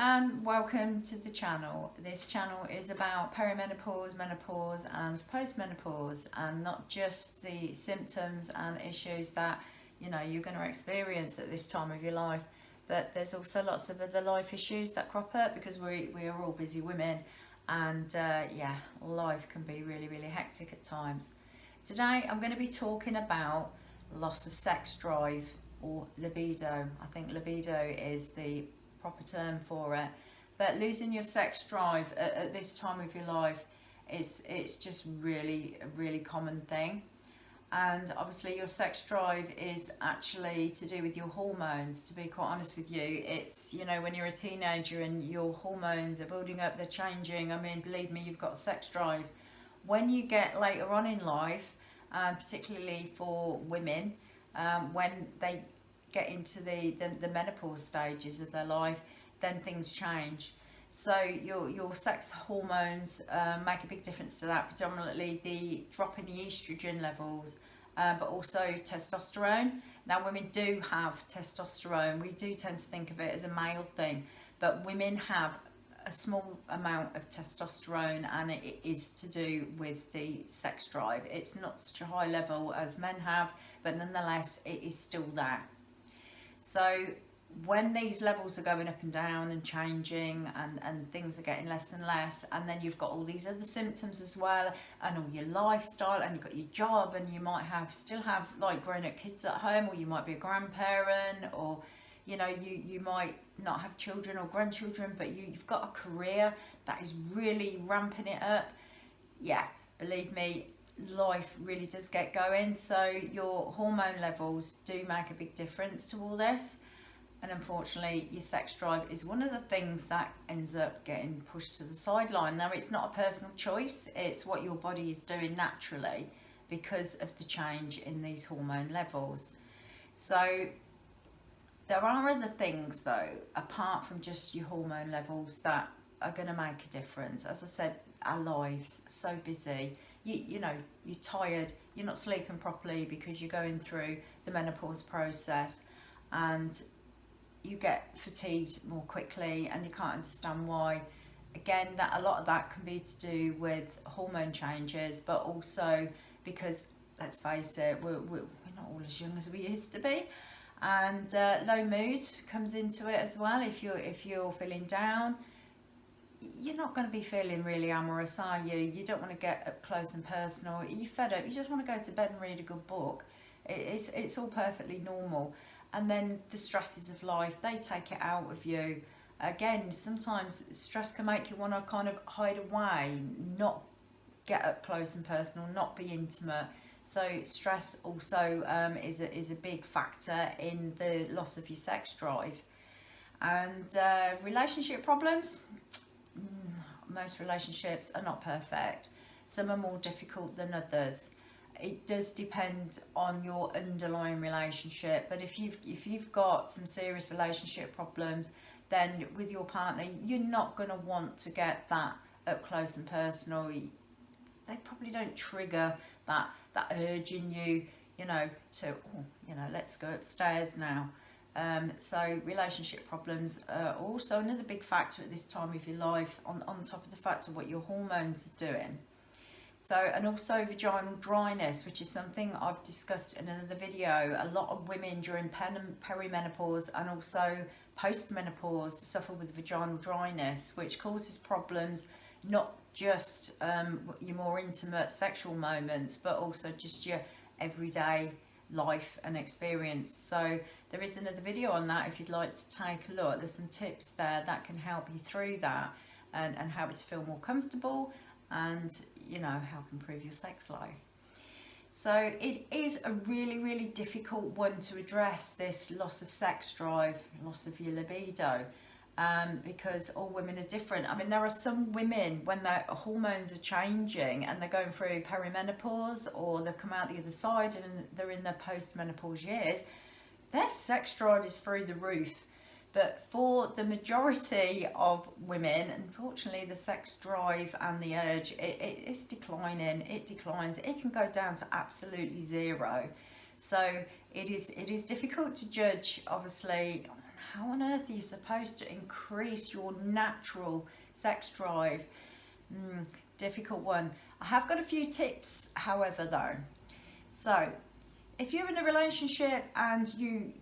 and welcome to the channel. This channel is about perimenopause, menopause and postmenopause, and not just the symptoms and issues that you're going to experience at this time of your life, but there's also lots of other life issues that crop up because we are all busy women, and life can be really hectic at times. Today I'm going to be talking about loss of sex drive, or libido. I think libido is the proper term for it, but losing your sex drive at this time of your life it's just a really common thing. And obviously your sex drive is actually to do with your hormones. To be quite honest with you, it's when you're a teenager and your hormones are building up, they're changing. I mean, believe me, you've got a sex drive. When you get later on in life, particularly for women, when they get into the menopause stages of their life, then things change. So your sex hormones make a big difference to that, predominantly the drop in the estrogen levels, but also testosterone. Now, women do have testosterone. We do tend to think of it as a male thing, but women have a small amount of testosterone, and it is to do with the sex drive. It's not such a high level as men have, but nonetheless it is still there. So when these levels are going up and down and changing, and things are getting less and less, and then you've got all these other symptoms as well, and all your lifestyle, and you've got your job, and you might still have like grown-up kids at home, or you might be a grandparent, or you might not have children or grandchildren, but you've got a career that is really ramping it up. Yeah, believe me, life really does get going. So your hormone levels do make a big difference to all this, and unfortunately your sex drive is one of the things that ends up getting pushed to the sideline. Now, it's not a personal choice, it's what your body is doing naturally because of the change in these hormone levels. So there are other things though, apart from just your hormone levels, that are going to make a difference. As I said, our lives so busy. You're tired, you're not sleeping properly because you're going through the menopause process, and you get fatigued more quickly, and you can't understand why. Again, that a lot of that can be to do with hormone changes, but also because, let's face it, we're not all as young as we used to be, and low mood comes into it as well. If you're feeling down, you're not going to be feeling really amorous, are you? You don't want to get up close and personal. You're fed up, you just want to go to bed and read a good book. It's all perfectly normal. And then the stresses of life, they take it out of you. Again, sometimes stress can make you want to kind of hide away, not get up close and personal, not be intimate. So stress also is a big factor in the loss of your sex drive. And relationship problems. Most relationships are not perfect. Some are more difficult than others. It does depend on your underlying relationship, but if you've got some serious relationship problems, then with your partner, you're not going to want to get that up close and personal. They probably don't trigger that urge in you, to let's go upstairs now. So relationship problems are also another big factor at this time of your life, on top of the fact of what your hormones are doing. So, and also vaginal dryness, which is something I've discussed in another video. A lot of women during perimenopause and also post-menopause suffer with vaginal dryness, which causes problems, not just your more intimate sexual moments, but also just your everyday life and experience. So there is another video on that if you'd like to take a look. There's some tips there that can help you through that, and help you to feel more comfortable, and help improve your sex life. So it is a really difficult one to address, this loss of sex drive, loss of your libido, because all women are different. I mean, there are some women, when their hormones are changing and they're going through perimenopause, or they've come out the other side and they're in their post-menopause years, their sex drive is through the roof. But for the majority of women, unfortunately, the sex drive and the urge, it's declining. It declines. It can go down to absolutely zero. So it is difficult to judge, obviously, how on earth are you supposed to increase your natural sex drive? Difficult one. I have got a few tips, however, though. So if you're in a relationship and you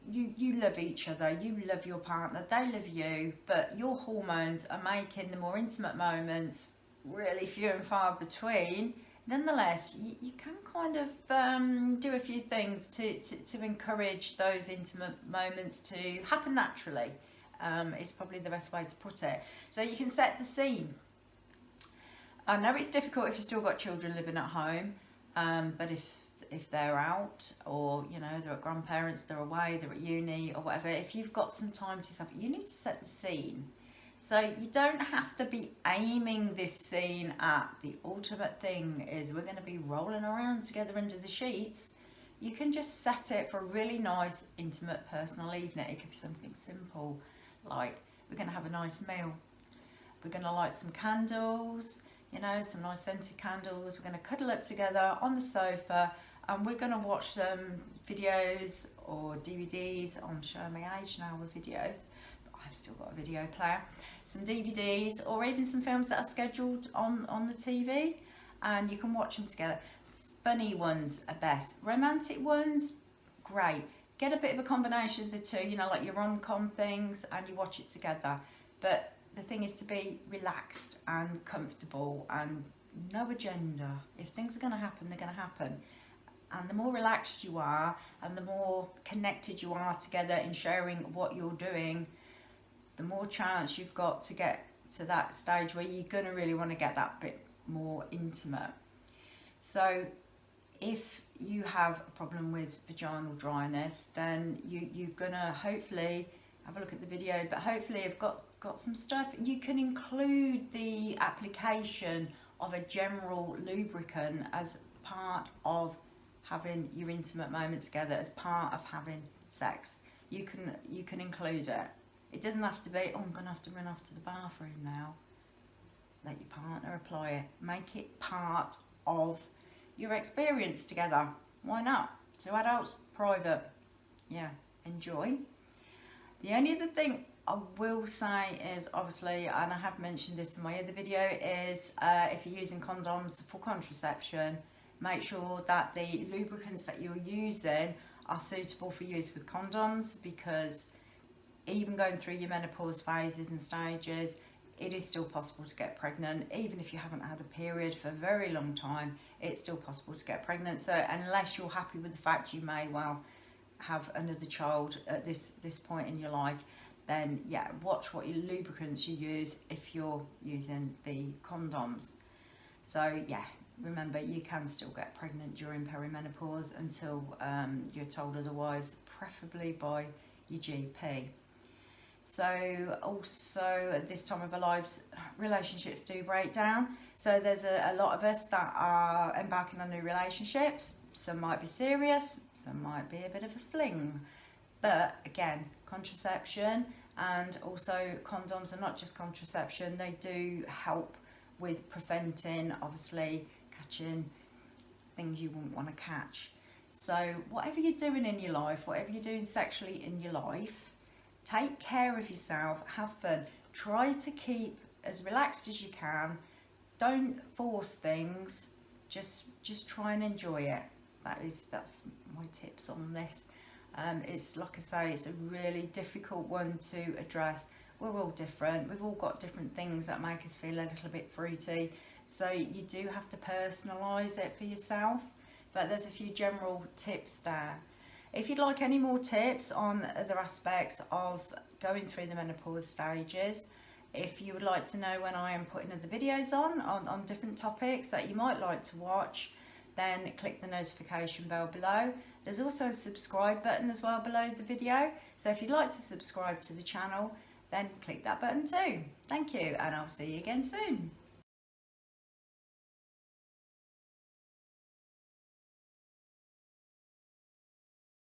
love each other, you love your partner, they love you, but your hormones are making the more intimate moments really few and far between, nonetheless, you can kind of do a few things to encourage those intimate moments to happen naturally, is probably the best way to put it. So you can set the scene. I know it's difficult if you've still got children living at home, but if they're out, or you know, they're at grandparents, they're away, they're at uni or whatever, if you've got some time to yourself, you need to set the scene. So you don't have to be aiming this scene at the ultimate thing is we're going to be rolling around together under the sheets. You can just set it for a really nice, intimate, personal evening. It could be something simple, like we're going to have a nice meal, we're going to light some candles, you know, some nice scented candles, we're going to cuddle up together on the sofa, and we're going to watch some videos or DVDs. I'm showing my age now with videos, but I've still got a video player. Some DVDs or even some films that are scheduled on the TV, and you can watch them together. Funny ones are best. Romantic ones, great. Get a bit of a combination of the two, you know, like your rom-com things, and you watch it together. But the thing is to be relaxed and comfortable and no agenda. If things are going to happen, they're going to happen. And the more relaxed you are and the more connected you are together in sharing what you're doing, the more chance you've got to get to that stage where you're going to really want to get that bit more intimate. So if you have a problem with vaginal dryness, then you're going to hopefully have a look at the video, but hopefully you've got some stuff. You can include the application of a general lubricant as part of having your intimate moment together, as part of having sex. You can include it. It doesn't have to be, oh, I'm going to have to run off to the bathroom now. Let your partner apply it. Make it part of your experience together. Why not? Two adults, private. Yeah, enjoy. The only other thing I will say is, obviously, and I have mentioned this in my other video, is if you're using condoms for contraception, make sure that the lubricants that you're using are suitable for use with condoms, because even going through your menopause phases and stages, it is still possible to get pregnant. Even if you haven't had a period for a very long time, it's still possible to get pregnant. So unless you're happy with the fact you may well have another child at this point in your life, then yeah, watch what your lubricants you use if you're using the condoms. So yeah, remember, you can still get pregnant during perimenopause until you're told otherwise, preferably by your GP. So also at this time of our lives, relationships do break down. So there's a lot of us that are embarking on new relationships. Some might be serious, some might be a bit of a fling. But again, contraception and also condoms are not just contraception, they do help with preventing, obviously, catching things you wouldn't want to catch. So whatever you're doing in your life, whatever you're doing sexually in your life, take care of yourself, have fun, try to keep as relaxed as you can, don't force things, just try and enjoy it. That's my tips on this. It's like I say, it's a really difficult one to address. We're all different, we've all got different things that make us feel a little bit fruity, so you do have to personalise it for yourself, but there's a few general tips there. If you'd like any more tips on other aspects of going through the menopause stages, if you would like to know when I am putting other videos on different topics that you might like to watch, then click the notification bell below. There's also a subscribe button as well below the video, so if you'd like to subscribe to the channel, then click that button too. Thank you, and I'll see you again soon.